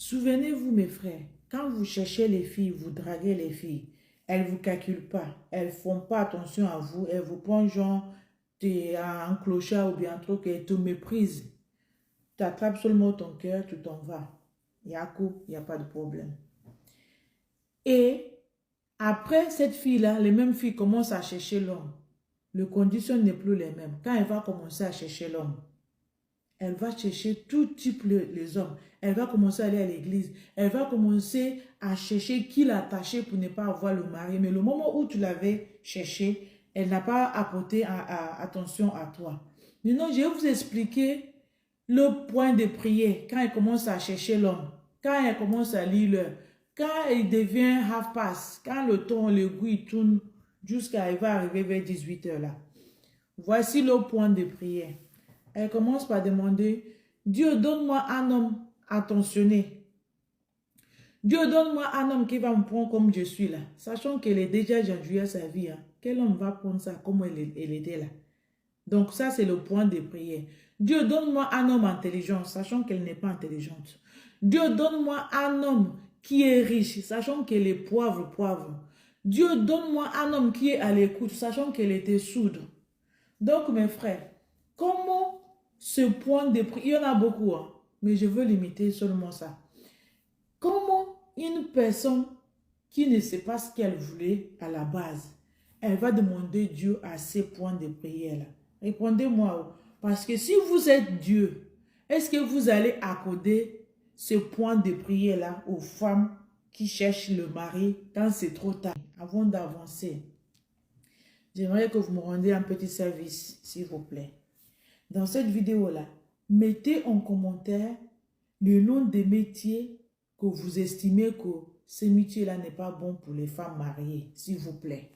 Souvenez-vous, mes frères, quand vous cherchez les filles, vous draguez les filles, elles ne vous calculent pas, elles ne font pas attention à vous, elles vous prennent genre t'es un clochard ou bien un truc, elles te méprisent. Tu attrapes seulement ton cœur, tu t'en vas. Il y a coup, il n'y a pas de problème. Et après cette fille-là, les mêmes filles commencent à chercher l'homme. Les conditions n'est plus les mêmes. Quand elle va commencer à chercher l'homme, elle va chercher tout type les hommes. Elle va commencer à aller à l'église. Elle va commencer à chercher qui l'attachait pour ne pas avoir le mari. Mais le moment où tu l'avais cherché, elle n'a pas apporté attention à toi. Maintenant, je vais vous expliquer le point de prière quand elle commence à chercher l'homme. Quand elle commence à lire l'heure. Quand il devient half past. Quand le temps, le goût, il tourne jusqu'à il va arriver vers 18 h là. Voici le point de prière. Elle commence par demander, Dieu, donne-moi un homme attentionné. Dieu, donne-moi un homme qui va me prendre comme je suis là. Sachant qu'elle est déjà joué à sa vie. Hein. Quel homme va prendre ça comme elle était là? Donc ça, c'est le point de prière. Dieu, donne-moi un homme intelligent, sachant qu'elle n'est pas intelligente. Dieu, donne-moi un homme qui est riche, sachant qu'elle est poivre. Dieu, donne-moi un homme qui est à l'écoute, sachant qu'elle était sourde. Donc, mes frères, comment ce point de prière, il y en a beaucoup, hein, mais je veux limiter seulement ça. Comment une personne qui ne sait pas ce qu'elle voulait à la base, elle va demander Dieu à ces points de prière-là? Répondez-moi, parce que si vous êtes Dieu, est-ce que vous allez accorder ce point de prière-là aux femmes qui cherchent le mari quand c'est trop tard? Avant d'avancer, j'aimerais que vous me rendiez un petit service, s'il vous plaît. Dans cette vidéo-là, mettez en commentaire le nom des métiers que vous estimez que ce métier-là n'est pas bon pour les femmes mariées, s'il vous plaît.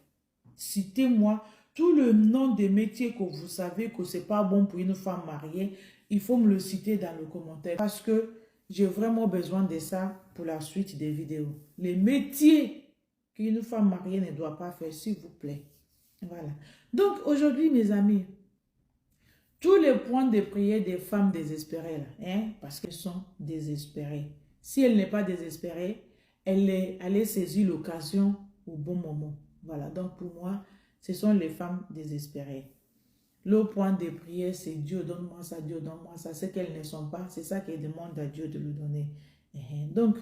Citez-moi tout le nom des métiers que vous savez que ce n'est pas bon pour une femme mariée. Il faut me le citer dans le commentaire parce que j'ai vraiment besoin de ça pour la suite des vidéos. Les métiers qu'une femme mariée ne doit pas faire, s'il vous plaît. Voilà. Donc aujourd'hui, mes amis, tous les points de prière des femmes désespérées, là, hein, parce qu'elles sont désespérées. Si elle n'est pas désespérée, elle allait saisir l'occasion au bon moment. Voilà, donc pour moi, ce sont les femmes désespérées. Le point de prière, c'est Dieu, donne-moi ça, Dieu, donne-moi ça. Ce qu'elles ne sont pas, c'est ça qu'elles demandent à Dieu de lui donner. Donc,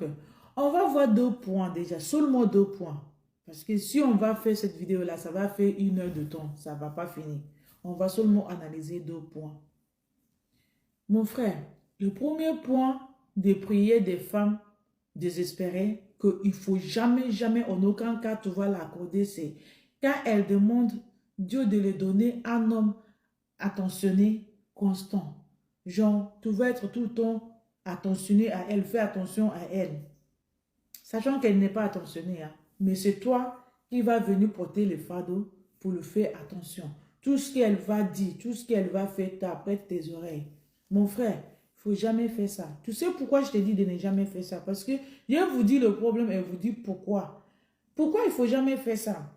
on va voir 2 points déjà, seulement 2 points. Parce que si on va faire cette vidéo-là, ça va faire 1 heure de temps, ça ne va pas finir. On va seulement analyser 2 points. Mon frère, le premier point de prière des femmes désespérées, qu'il ne faut jamais, en aucun cas, tu vas l'accorder, c'est quand elles demandent Dieu de leur donner un homme attentionné, constant. Genre, tu vas être tout le temps attentionné à elle, fais attention à elle. Sachant qu'elle n'est pas attentionnée, hein, mais c'est toi qui vas venir porter le fardeau pour le faire attention. Tout ce qu'elle va dire, tout ce qu'elle va faire, t'apprête tes oreilles. Mon frère, il ne faut jamais faire ça. Tu sais pourquoi je te dis de ne jamais faire ça? Parce que je vous dis le problème et vous dis pourquoi. Pourquoi il ne faut jamais faire ça?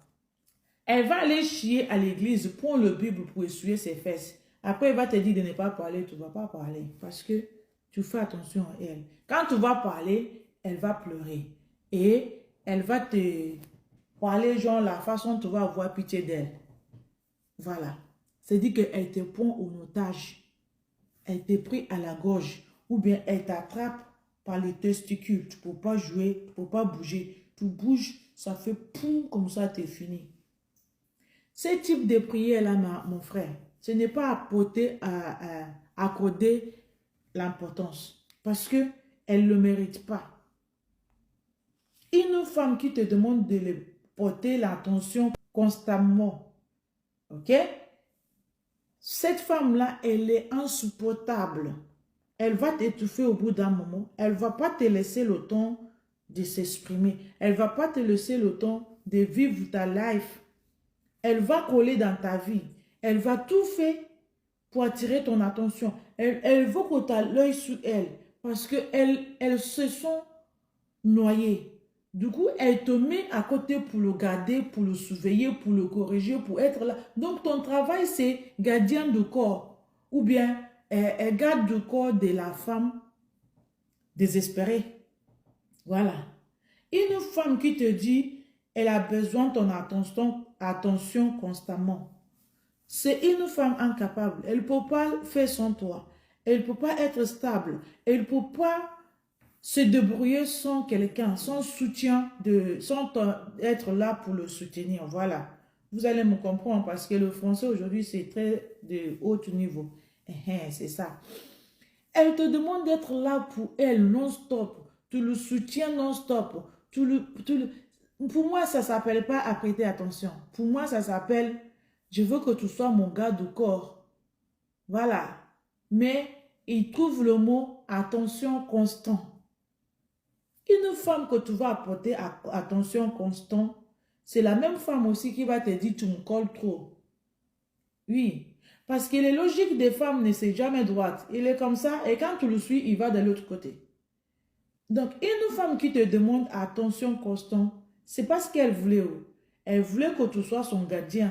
Elle va aller chier à l'église, prendre le Bible pour essuyer ses fesses. Après, elle va te dire de ne pas parler, tu ne vas pas parler. Parce que tu fais attention à elle. Quand tu vas parler, elle va pleurer. Et elle va te parler genre la façon dont tu vas avoir pitié d'elle. Voilà. C'est-à-dire qu'elle te prend en otage. Elle te prie à la gorge. Ou bien elle t'attrape par les testicules. Tu ne peux pas jouer, tu ne peux pas bouger. Tu bouges, ça fait poum, comme ça, tu es fini. Ce type de prière-là, mon frère, ce n'est pas à accorder l'importance. Parce qu'elle ne le mérite pas. Une femme qui te demande de lui porter l'attention constamment, ok? Cette femme-là, elle est insupportable. Elle va t'étouffer au bout d'un moment. Elle ne va pas te laisser le temps de s'exprimer. Elle ne va pas te laisser le temps de vivre ta life. Elle va coller dans ta vie. Elle va tout faire pour attirer ton attention. Elle veut que tu aies l'œil sur elle. Parce qu'elles se sont noyées. Du coup, elle te met à côté pour le garder, pour le surveiller, pour le corriger, pour être là. Donc, ton travail, c'est gardien du corps. Ou bien, elle garde le corps de la femme désespérée. Voilà. Une femme qui te dit, elle a besoin de ton attention constamment. C'est une femme incapable. Elle ne peut pas faire sans toi. Elle ne peut pas être stable. Elle ne peut pas se débrouiller sans quelqu'un, sans soutien, sans être là pour le soutenir. Voilà. Vous allez me comprendre parce que le français aujourd'hui, c'est très de haut niveau. C'est ça. Elle te demande d'être là pour elle non-stop. Tu le soutiens non-stop. Pour moi, ça ne s'appelle pas à prêter attention. Pour moi, ça s'appelle, je veux que tu sois mon gars du corps. Voilà. Mais il trouve le mot attention constant. Une femme que tu vas apporter attention constant, c'est la même femme aussi qui va te dire tu me colles trop. Oui. Parce que les logiques des femmes ne sont jamais droites. Il est comme ça et quand tu le suis, il va de l'autre côté. Donc, une femme qui te demande attention constante, c'est parce qu'elle voulait. Elle voulait que tu sois son gardien.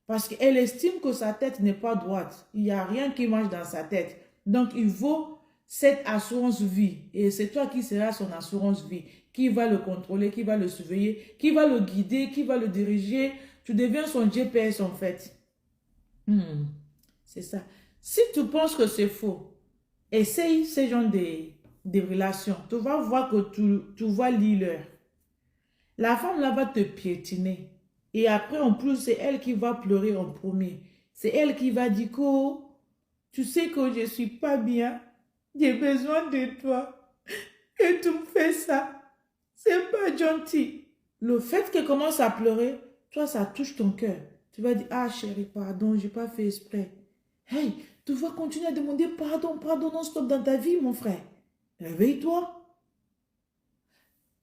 Parce qu'elle estime que sa tête n'est pas droite. Il n'y a rien qui marche dans sa tête. Donc, il vaut cette assurance vie. Et c'est toi qui seras son assurance vie. Qui va le contrôler, qui va le surveiller, qui va le guider, qui va le diriger. Tu deviens son GPS en fait. C'est ça. Si tu penses que c'est faux, essaye ce genre de relations. Tu vas voir que tu vas lire l'heure. La femme là va te piétiner. Et après, en plus, c'est elle qui va pleurer en premier. C'est elle qui va dire que tu sais que je ne suis pas bien. J'ai besoin de toi. Et tu me fais ça. C'est pas gentil. Le fait qu'elle commence à pleurer, toi, ça touche ton cœur. Tu vas dire, ah chérie, pardon, je n'ai pas fait exprès. Hey, tu vas continuer à demander pardon, pardon non-stop dans ta vie, mon frère. Réveille-toi.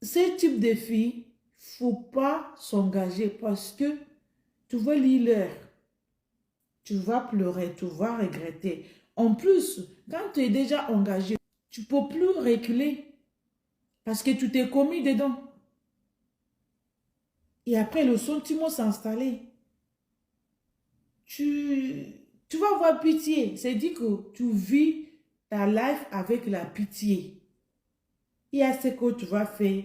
Ce type de fille, il ne faut pas s'engager parce que tu vas lire l'heure. Tu vas pleurer, tu vas regretter. En plus, quand tu es déjà engagé, tu ne peux plus reculer parce que tu t'es commis dedans. Et après, le sentiment s'est installé. Tu vas avoir pitié. C'est dit que tu vis ta life avec la pitié. Il y a ce que tu vas faire.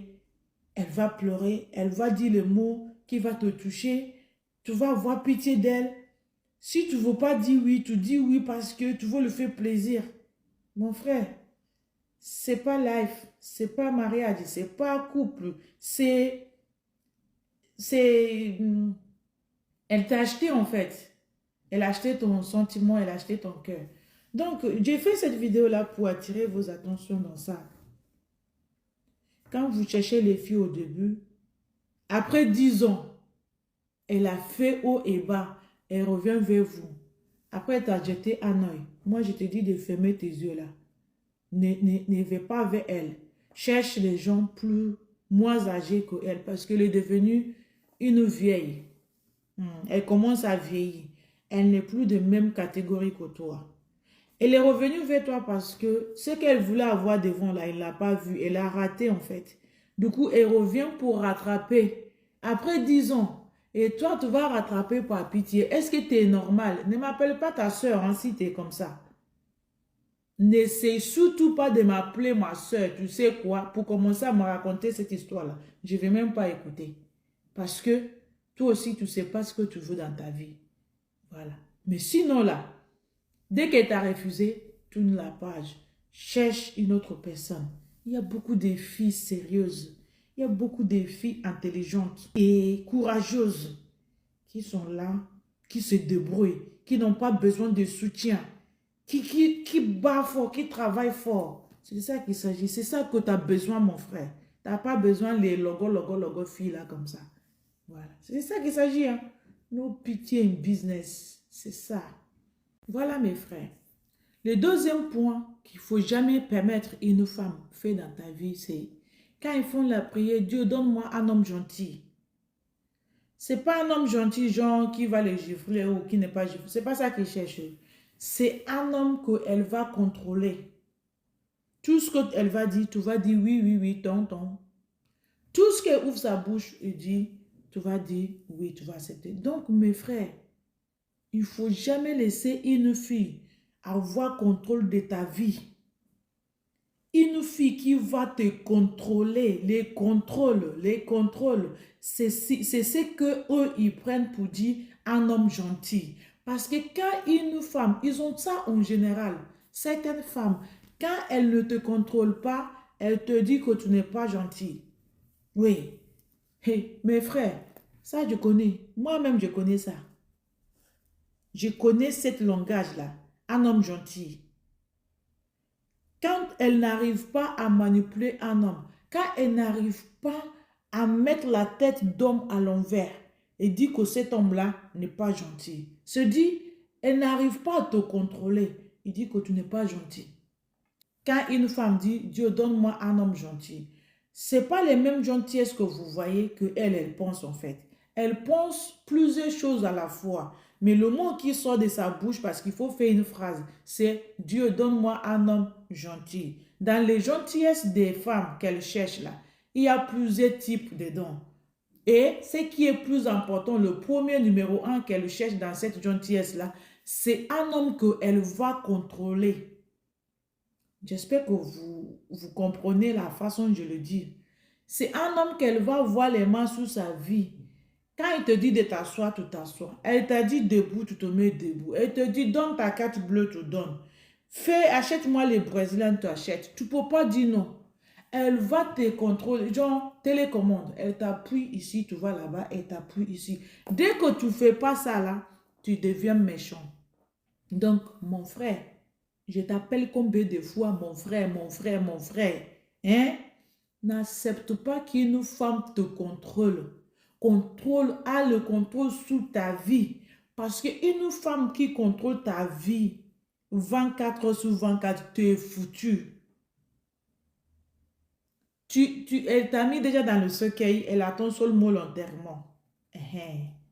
Elle va pleurer, elle va dire le mot qui va te toucher. Tu vas avoir pitié d'elle. Si tu ne veux pas dire oui, tu dis oui parce que tu veux le faire plaisir. Mon frère, c'est pas life, c'est pas mariage, c'est pas couple. Elle t'a acheté en fait. Elle a acheté ton sentiment, elle a acheté ton cœur. Donc, j'ai fait cette vidéo-là pour attirer vos attentions dans ça. Quand vous cherchez les filles au début, après 10 ans, elle a fait haut et bas. Elle revient vers vous. Après, elle t'a jeté un œil. Moi, je te dis de fermer tes yeux là. Ne vais pas vers elle. Cherche les gens moins âgés qu'elle parce qu'elle est devenue une vieille. Elle commence à vieillir. Elle n'est plus de même catégorie que toi. Elle est revenue vers toi parce que ce qu'elle voulait avoir devant là, elle ne l'a pas vu. Elle a raté en fait. Du coup, elle revient pour rattraper. Après 10 ans, et toi, tu vas rattraper par pitié. Est-ce que tu es normal? Ne m'appelle pas ta soeur hein, si tu es comme ça. N'essaie surtout pas de m'appeler ma soeur. Tu sais quoi? Pour commencer à me raconter cette histoire-là, je ne vais même pas écouter. Parce que toi aussi, tu ne sais pas ce que tu veux dans ta vie. Voilà. Mais sinon là, dès qu'elle t'a refusé, tourne la page. Cherche une autre personne. Il y a beaucoup de filles sérieuses. Il y a beaucoup de filles intelligentes et courageuses qui sont là, qui se débrouillent, qui n'ont pas besoin de soutien, qui battent fort, qui travaillent fort. C'est de ça qu'il s'agit. C'est ça que tu as besoin, mon frère. Tu n'as pas besoin des logo filles là comme ça. Voilà. C'est de ça qu'il s'agit. Hein. No pitié in business. C'est ça. Voilà mes frères. Le deuxième point qu'il ne faut jamais permettre une femme faire dans ta vie, c'est quand ils font la prière, Dieu donne-moi un homme gentil. Ce n'est pas un homme gentil, genre qui va les gifler ou qui n'est pas giflé. Ce n'est pas ça qu'ils cherchent. C'est un homme qu'elle va contrôler. Tout ce qu'elle va dire, tu vas dire oui, oui, oui, tonton. Tout ce qu'elle ouvre sa bouche et dit, tu vas dire oui, tu vas accepter. Donc mes frères, il ne faut jamais laisser une fille avoir contrôle de ta vie. Une fille qui va te contrôler, les contrôles, c'est ce que eux ils prennent pour dire un homme gentil. Parce que quand une femme, ils ont ça en général, certaines femmes, quand elles ne te contrôlent pas, elles te disent que tu n'es pas gentil. Oui. Hey, mes frères, ça je connais. Moi-même je connais ça. Je connais cette langage-là. Un homme gentil. Quand elle n'arrive pas à manipuler un homme, quand elle n'arrive pas à mettre la tête d'homme à l'envers et dit que cet homme-là n'est pas gentil, se dit, elle n'arrive pas à te contrôler, il dit que tu n'es pas gentil. Quand une femme dit, Dieu donne-moi un homme gentil, ce n'est pas les mêmes gentillesses que vous voyez que elle pense en fait. Elle pense plusieurs choses à la fois. Mais le mot qui sort de sa bouche, parce qu'il faut faire une phrase, c'est Dieu donne-moi un homme gentil. Dans les gentillesses des femmes qu'elle cherche là, il y a plusieurs types de dons. Et ce qui est plus important, le premier numéro un qu'elle cherche dans cette gentillesse-là, c'est un homme qu'elle va contrôler. J'espère que vous comprenez la façon dont je le dis. C'est un homme qu'elle va voir les mains sous sa vie. Quand il te dit de t'asseoir, tu t'assois. Elle t'a dit debout, tu te mets debout. Elle te dit donne ta carte bleue, tu donnes. Fais, achète-moi les Brésiliens, tu achètes. Tu ne peux pas dire non. Elle va te contrôler. Genre, télécommande. Elle t'appuie ici, tu vas là-bas, elle t'appuie ici. Dès que tu ne fais pas ça là, tu deviens méchant. Donc, mon frère, je t'appelle combien de fois mon frère, mon frère, mon frère. Hein? N'accepte pas qu'une femme te contrôle. A le contrôle sous ta vie. Parce qu'une femme qui contrôle ta vie, 24 heures sur 24, tu es foutu. Elle t'a mis déjà dans le cercueil, elle attend seul mot l'enterrement.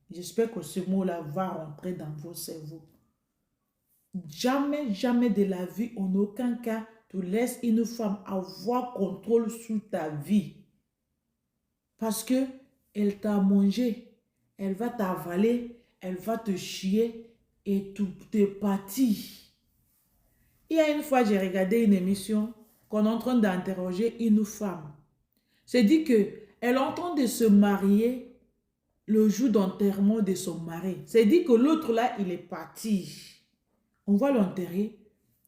J'espère que ce mot-là va rentrer dans vos cerveaux. Jamais, jamais de la vie, en aucun cas, tu laisses une femme avoir contrôle sur ta vie. Parce que elle t'a mangé, elle va t'avaler, elle va te chier et tout est parti. Il y a une fois, j'ai regardé une émission qu'on est en train d'interroger une femme. C'est dit qu'elle est en train de se marier le jour d'enterrement de son mari. C'est dit que l'autre là, il est parti. On va l'enterrer.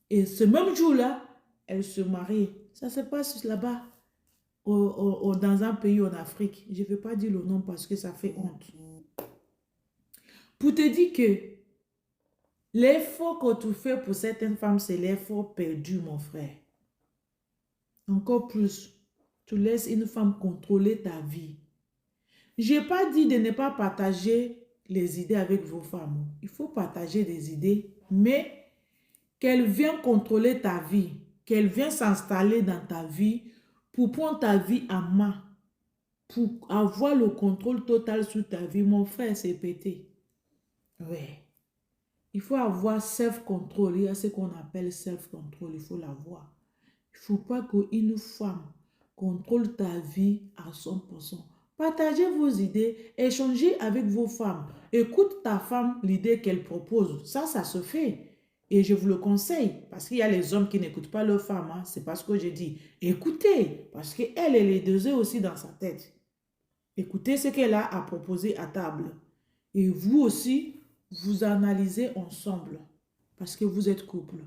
Et ce même jour-là, elle se marie. Ça se passe là-bas, dans un pays en Afrique. Je ne vais pas dire le nom parce que ça fait honte. Pour te dire que l'effort que tu fais pour certaines femmes, c'est l'effort perdu, mon frère. Encore plus, tu laisses une femme contrôler ta vie. Je n'ai pas dit de ne pas partager les idées avec vos femmes. Il faut partager des idées, mais qu'elle vienne contrôler ta vie, qu'elle vienne s'installer dans ta vie pour prendre ta vie en main, pour avoir le contrôle total sur ta vie. Mon frère, c'est pété. Oui. Il faut avoir self-control. Il y a ce qu'on appelle self-control. Il faut l'avoir. Il ne faut pas qu'une femme contrôle ta vie à 100%. Partagez vos idées, échangez avec vos femmes. Écoute ta femme, l'idée qu'elle propose. Ça se fait. Et je vous le conseille, parce qu'il y a les hommes qui n'écoutent pas leurs femmes. Hein. C'est parce que je dis, écoutez, parce qu'elle est deux aussi dans sa tête. Écoutez ce qu'elle a à proposer à table. Et vous aussi, vous analysez ensemble, parce que vous êtes couple.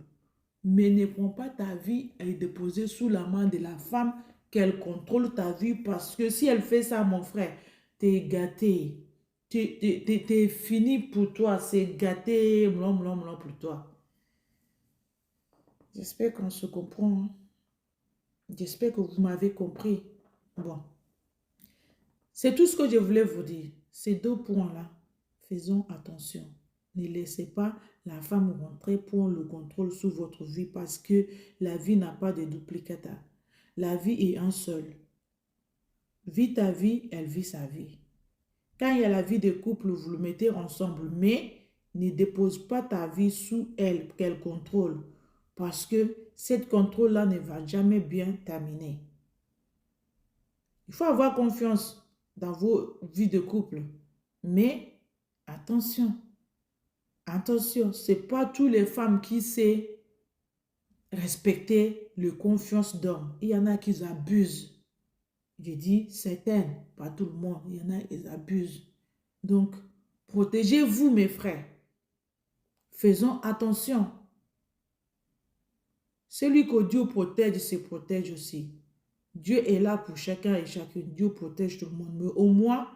Mais ne prends pas ta vie et déposer sous la main de la femme qu'elle contrôle ta vie, parce que si elle fait ça, mon frère, t'es gâté. T'es fini pour toi, c'est gâté, blanc, blanc, blanc pour toi. J'espère qu'on se comprend. Hein? J'espère que vous m'avez compris. Bon. C'est tout ce que je voulais vous dire. Ces deux points-là, faisons attention. Ne laissez pas la femme rentrer pour le contrôle sur votre vie, parce que la vie n'a pas de duplicata. La vie est un seul. Vis ta vie, elle vit sa vie. Quand il y a la vie de couple, vous le mettez ensemble, mais ne dépose pas ta vie sous elle, qu'elle contrôle, parce que cette contrôle-là ne va jamais bien terminer. Il faut avoir confiance dans vos vies de couple, mais attention, attention, ce n'est pas toutes les femmes qui savent respecter le confiance d'homme. Il y en a qui abusent. Je dis certaines, pas tout le monde. Il y en a qui abusent. Donc, protégez-vous, mes frères. Faisons attention. Celui que Dieu protège se protège aussi. Dieu est là pour chacun et chacune. Dieu protège tout le monde. Mais au moins,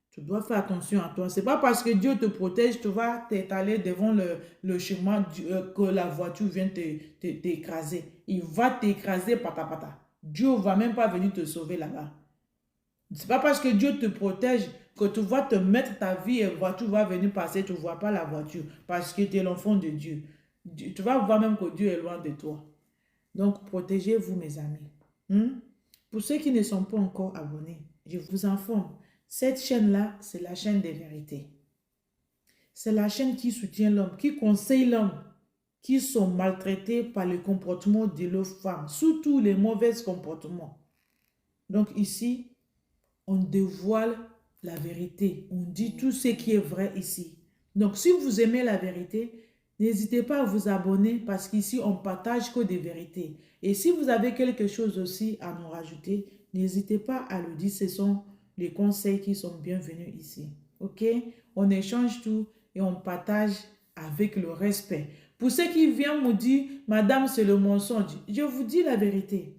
tu dois faire attention à toi. Ce n'est pas parce que Dieu te protège, tu vas t'étaler devant le chemin que la voiture vient t'écraser. Il va t'écraser pata. Dieu ne va même pas venir te sauver là-bas. Ce n'est pas parce que Dieu te protège que tu vas te mettre ta vie et la voiture va venir passer. Tu ne vois pas la voiture parce que tu es l'enfant de Dieu. Tu vas voir même que Dieu est loin de toi. Donc, protégez-vous, mes amis. Pour ceux qui ne sont pas encore abonnés, je vous informe, cette chaîne-là, c'est la chaîne des vérités. C'est la chaîne qui soutient l'homme, qui conseille l'homme, qui sont maltraités par le comportement de leurs femmes, surtout les mauvais comportements. Donc ici, on dévoile la vérité. On dit tout ce qui est vrai ici. Donc si vous aimez la vérité, n'hésitez pas à vous abonner parce qu'ici, on partage que des vérités. Et si vous avez quelque chose aussi à nous rajouter, n'hésitez pas à le dire. Ce sont les conseils qui sont bienvenus ici. OK? On échange tout et on partage avec le respect. Pour ceux qui viennent me dire, madame, c'est le mensonge, je vous dis la vérité.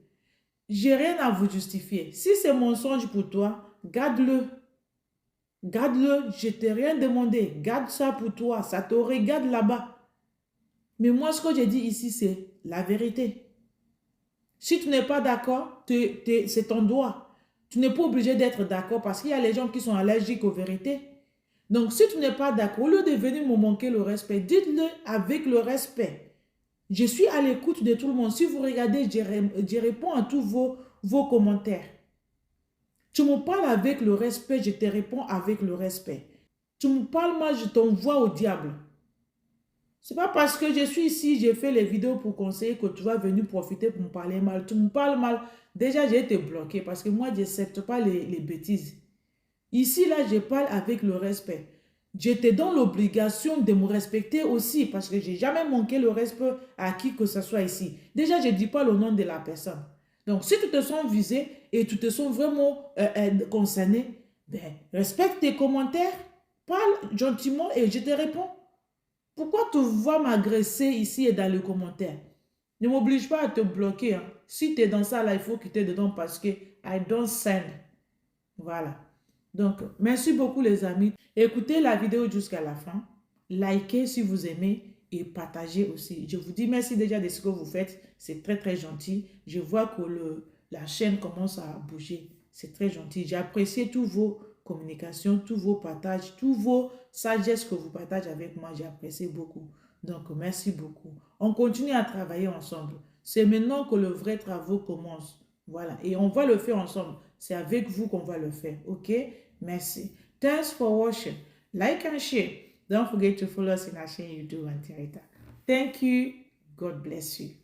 Je n'ai rien à vous justifier. Si c'est mensonge pour toi, garde-le. Garde-le, je ne t'ai rien demandé. Garde ça pour toi, ça te regarde là-bas. Mais moi, ce que je dis ici, c'est la vérité. Si tu n'es pas d'accord, c'est ton droit. Tu n'es pas obligé d'être d'accord parce qu'il y a les gens qui sont allergiques aux vérités. Donc, si tu n'es pas d'accord, au lieu de venir me manquer le respect, dites-le avec le respect. Je suis à l'écoute de tout le monde. Si vous regardez, je réponds à tous vos commentaires. Tu me parles avec le respect, je te réponds avec le respect. Tu me parles mal, je t'envoie au diable. Ce n'est pas parce que je suis ici, j'ai fait les vidéos pour conseiller que tu vas venir profiter pour me parler mal. Tu me parles mal. Déjà, j'ai été bloqué parce que moi, je n'accepte pas les bêtises. Ici, là, je parle avec le respect. Je te donne l'obligation de me respecter aussi parce que je n'ai jamais manqué le respect à qui que ce soit ici. Déjà, je ne dis pas le nom de la personne. Donc, si tu te sens visé et tu te sens vraiment concerné, ben, respecte tes commentaires, parle gentiment et je te réponds. Pourquoi tu vas m'agresser ici et dans le commentaire? Ne m'oblige pas à te bloquer. Hein. Si tu es dans ça, là, il faut quitter dedans parce que I don't send. Voilà. Donc, merci beaucoup les amis. Écoutez la vidéo jusqu'à la fin. Likez si vous aimez et partagez aussi. Je vous dis merci déjà de ce que vous faites. C'est très, très gentil. Je vois que la chaîne commence à bouger. C'est très gentil. J'ai apprécié tous vos communications, tous vos partages, tous vos sagesses que vous partagez avec moi. J'ai apprécié beaucoup. Donc, merci beaucoup. On continue à travailler ensemble. C'est maintenant que le vrai travail commence. Voilà. Et on va le faire ensemble. C'est avec vous qu'on va le faire. OK? Merci. Thanks for watching. Like and share. Don't forget to follow us in our channel YouTube and Twitter. Thank you. God bless you.